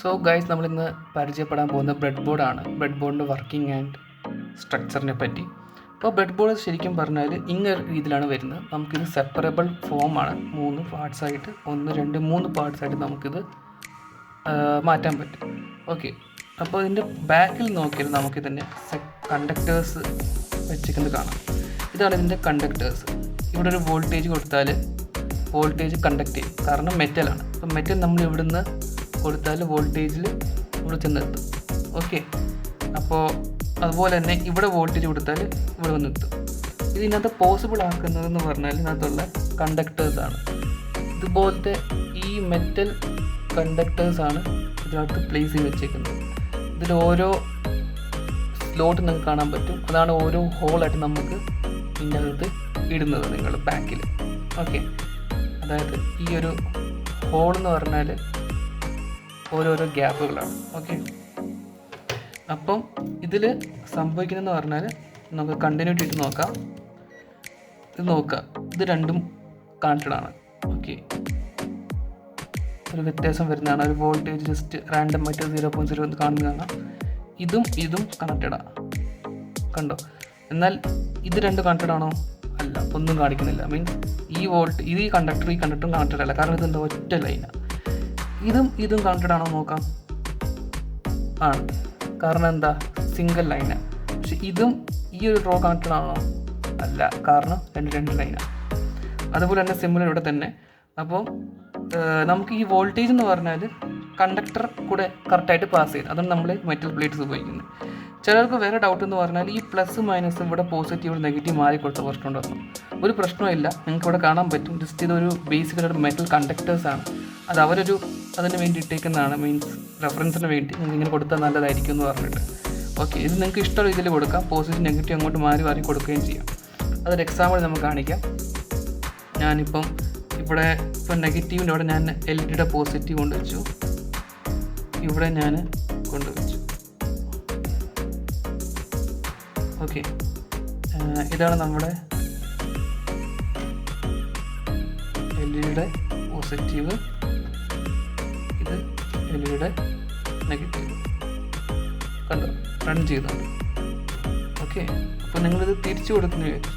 So guys, നമ്മളിന്ന് പരിചയപ്പെടാൻ പോകുന്ന ബ്രെഡ് ബോർഡാണ്. ബ്രെഡ് ബോർഡിൻ്റെ വർക്കിംഗ് ആൻഡ് സ്ട്രക്ചറിനെ പറ്റി. അപ്പോൾ ബ്രെഡ് ബോർഡ് ശരിക്കും പറഞ്ഞാൽ ഇങ്ങനെ രീതിയിലാണ് വരുന്നത്. നമുക്കിത് സെപ്പറബിൾ ഫോമാണ്. 3 പാർട്സായിട്ട് 1, 2, 3 പാർട്സായിട്ട് നമുക്കിത് മാറ്റാൻ പറ്റും. ഓക്കെ, അപ്പോൾ ഇതിൻ്റെ ബാക്കിൽ നോക്കിയാൽ നമുക്കിതിൻ്റെ കണ്ടക്ടേഴ്സ് വെച്ചിരിക്കുന്നത് കാണാം. ഇതാണ് ഇതിൻ്റെ കണ്ടക്ടേഴ്സ്. ഇവിടെ ഒരു വോൾട്ടേജ് കൊടുത്താൽ വോൾട്ടേജ് കണ്ടക്ട് ചെയ്യും, കാരണം മെറ്റലാണ്. അപ്പോൾ മെറ്റൽ നമ്മൾ ഇവിടുന്ന് കൊടുത്താൽ വോൾട്ടേജിൽ ഇവിടെ ചെന്നെത്തും. ഓക്കെ, അപ്പോൾ അതുപോലെ തന്നെ ഇവിടെ വോൾട്ടേജ് കൊടുത്താൽ ഇവിടെ വന്നെത്തും. ഇതിനകത്ത് പോസിബിൾ ആക്കുന്നതെന്ന് പറഞ്ഞാൽ ഇതിനകത്തുള്ള കണ്ടക്ടേഴ്സാണ്. ഇതുപോലത്തെ ഈ മെറ്റൽ കണ്ടക്ടേഴ്സാണ് ഇതിനകത്ത് പ്ലേസ് ചെയ്ത് വെച്ചേക്കുന്നത്. ഇതിൽ ഓരോ സ്ലോട്ട് നിങ്ങൾക്ക് കാണാൻ പറ്റും. അതാണ് ഓരോ ഹോളായിട്ട് നമുക്ക് ഇതിൻ്റെ അകത്ത് ഇടുന്നത് നിങ്ങൾ ബാക്കിൽ. ഓക്കെ, അതായത് ഈ ഒരു ഹോൾ എന്ന് പറഞ്ഞാൽ ഓരോരോ ഗ്യാപ്പുകളാണ്. ഓക്കെ, അപ്പം ഇതിൽ സംഭവിക്കുന്നതെന്ന് പറഞ്ഞാൽ നമുക്ക് കണ്ടിന്യൂറ്റി ഇട്ട് നോക്കാം. ഇത് നോക്കുക, ഇത് രണ്ടും കണക്റ്റഡാണ്. ഓക്കെ, ഒരു വ്യത്യാസം വരുന്നതാണ്. ഒരു വോൾട്ടേജ് ജസ്റ്റ് റാൻഡം ആയിട്ട് 0.0 എന്ന് കാണുന്നതാണ്. ഇതും കണക്റ്റഡാണ്, കണ്ടോ? എന്നാൽ ഇത് രണ്ടും കണക്റ്റഡ് ആണോ? അല്ല, ഒന്നും കാണിക്കുന്നില്ല. മീൻസ് ഈ കണ്ടക്ടറും കണക്റ്റഡ് അല്ല, കാരണം ഇതെന്താ ഒറ്റ ലൈനാണ്. ഇതും കണക്റ്റഡ് ആണോ നോക്കാം. ആണ്, കാരണം എന്താ സിംഗിൾ ലൈനാണ്. പക്ഷെ ഈ ഒരു റോ കണക്റ്റഡ് ആണോ? അല്ല, കാരണം രണ്ട് ലൈനാണ്. അതുപോലെ തന്നെ സിമിലർ ഇവിടെ തന്നെ. അപ്പോൾ നമുക്ക് ഈ വോൾട്ടേജ് എന്ന് പറഞ്ഞാൽ കണ്ടക്ടർ കൂടെ കറക്റ്റായിട്ട് പാസ് ചെയ്യും. അതാണ് നമ്മൾ മെറ്റൽ പ്ലേറ്റ്സ് ഉപയോഗിക്കുന്നത്. ചിലർക്ക് വേറെ ഡൗട്ട് എന്ന് പറഞ്ഞാൽ ഈ പ്ലസ് മൈനസ് ഇവിടെ പോസിറ്റീവ് നെഗറ്റീവ് മാറി കൊടുത്ത പ്രശ്നമുണ്ടെന്നു. ഒരു പ്രശ്നമില്ല, നിങ്ങൾക്ക് ഇവിടെ കാണാൻ പറ്റും. ജസ്റ്റ് ഇതൊരു ബേസിക്കലൊരു മെറ്റൽ കണ്ടക്ടേഴ്സാണ്. അത് അതിന് വേണ്ടി ഇട്ടേക്കുന്നതാണ്. മീൻസ് റെഫറൻസിന് വേണ്ടി നിങ്ങൾക്ക് ഇങ്ങനെ കൊടുത്താൽ നല്ലതായിരിക്കും എന്ന് പറഞ്ഞിട്ട്. ഓക്കെ, ഇത് നിങ്ങൾക്ക് ഇഷ്ടമുള്ള രീതിയിൽ കൊടുക്കാം. പോസിറ്റീവ് നെഗറ്റീവ് അങ്ങോട്ട് മാറി കൊടുക്കുകയും ചെയ്യാം. അതൊരു എക്സാമ്പിൾ നമുക്ക് കാണിക്കാം. ഞാനിപ്പം നെഗറ്റീവിൻ്റെ അവിടെ ഞാൻ LED പോസിറ്റീവ് കൊണ്ടുവച്ചു, ഇവിടെ ഞാൻ കൊണ്ടുവച്ചു. ഓക്കെ, ഇതാണ് നമ്മുടെ LED പോസിറ്റീവ്, ഇത് LED നെഗറ്റീവ്. കണ്ടോ, റൺ ചെയ്യുന്നുണ്ട്. ഓക്കെ, അപ്പോൾ നിങ്ങളിത് തിരിച്ചു കൊടുക്കുന്ന വിചാരിച്ചു.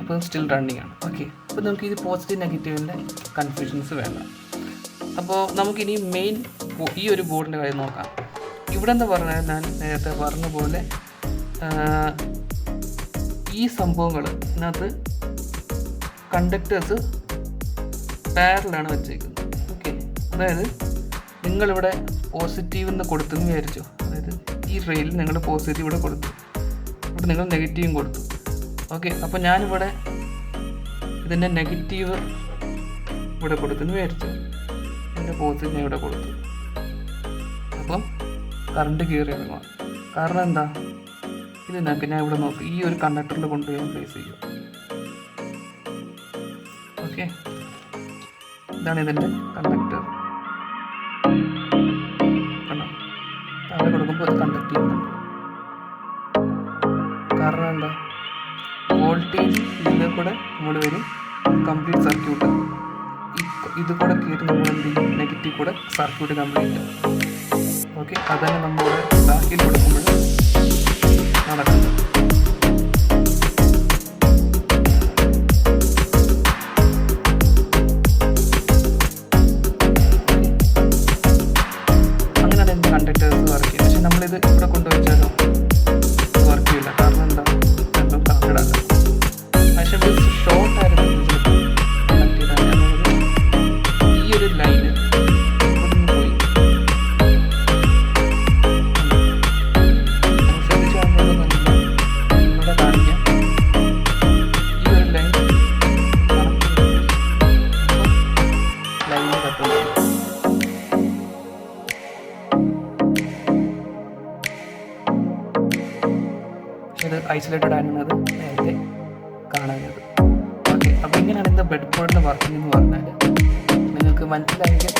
അപ്പോൾ സ്റ്റിൽ റണ്ണിങ് ആണ്. ഓക്കെ, അപ്പോൾ നമുക്ക് ഇത് പോസിറ്റീവ് നെഗറ്റീവിൻ്റെ കൺഫ്യൂഷൻസ് വേണ്ട. അപ്പോൾ നമുക്കിനി ഈ ഒരു ബോർഡിൻ്റെ കാര്യം നോക്കാം. ഇവിടെ എന്ന് പറഞ്ഞാൽ ഞാൻ നേരത്തെ പറഞ്ഞ പോലെ ഈ സംഭവങ്ങൾ ഇതിനകത്ത് കണ്ടക്ടേഴ്സ് പാരലാണ് വെച്ചേക്കുന്നത്. ഓക്കെ, അതായത് നിങ്ങളിവിടെ പോസിറ്റീവ് എന്ന് കൊടുത്തെന്ന് വിചാരിച്ചു. അതായത് ഈ റെയിലിൽ നിങ്ങൾ പോസിറ്റീവ് ഇവിടെ കൊടുത്തു, ഇവിടെ നിങ്ങൾ നെഗറ്റീവും കൊടുത്തു. ഓക്കെ, അപ്പോൾ ഞാനിവിടെ ഇതിൻ്റെ നെഗറ്റീവ് ഇവിടെ കൊടുത്തെന്ന് വിചാരിച്ചു, എൻ്റെ പോസിറ്റീവ് ഇവിടെ കൊടുത്തു. അപ്പം കറണ്ട് കയറി ഇറങ്ങുക. കാരണം എന്താ, ഇത് ഞാൻ ഇവിടെ നോക്കി ഈ ഒരു കണ്ടക്ടറിൽ കൊണ്ടുപോയി പ്ലേസ് ചെയ്യും. ഓക്കെ, ഇതാണ് ഇതിൻ്റെ കണ്ടക്ടർ. കണ്ടോ, താഴെ കൊടുക്കുമ്പോൾ അത് കണ്ടക്ട് ചെയ്യുന്നുണ്ട്. കാരണം എന്താ, വോൾട്ടേജ് ഇതിൽ കൂടെ നമ്മൾ വരും, കംപ്ലീറ്റ് സർക്യൂട്ട് ഇത് കൂടെ കയറി നമ്മൾ എന്ത് ചെയ്യും, നെഗറ്റീവ് കൂടെ സർക്യൂട്ട് കംപ്ലീറ്റ് ചെയ്യും. ഓക്കെ, അതന്നെ നമ്മുടെ ബാക്കിൽ കൊടുക്കുമ്പോൾ നടക്കുന്നത്. അങ്ങനെയാണ് എൻ്റെ കണ്ടക്ടേഴ്സ് വർക്ക് ചെയ്യുന്നത്. പക്ഷെ നമ്മളിത് ഇവിടെ കൊണ്ടുവച്ചാലോ വർക്ക് ചെയ്യില്ല. കാരണം എന്താ, രണ്ടും കണക്റ്റഡ് അല്ല. പക്ഷെ ഇത് ഷോർട്ട് ആയിരുന്നു കണക്ട് ചെയ്താൽ. ഈ ഒരു ലൈന് ഇവിടുന്ന് പോയി ശ്രദ്ധിച്ചു ഇവിടെ കാണിക്കാം. ഈ ഒരു ലൈൻ ലൈന് കത്തുന്നു. പക്ഷെ ഇത് ഐസൊലേറ്റഡ് ആയിരുന്നത് നേരത്തെ കാണുന്നത്. ഓക്കെ, അപ്പോൾ ഇങ്ങനെയാണ് ഇന്ന് ബ്രെഡ് ബോർഡിൻ്റെ വർക്കിംഗ് എന്ന് പറഞ്ഞാൽ നിങ്ങൾക്ക് മനസ്സിലായെങ്കിൽ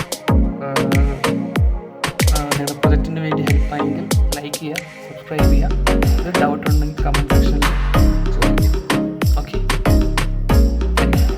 നിങ്ങളുടെ പ്രൊജക്റ്റിന് വേണ്ടി ഹെൽപ്പായെങ്കിൽ ലൈക്ക് ചെയ്യുക, സബ്സ്ക്രൈബ് ചെയ്യുക. ഡൗട്ട് ഉണ്ടെങ്കിൽ കമൻറ്റ് സെക്ഷനിൽ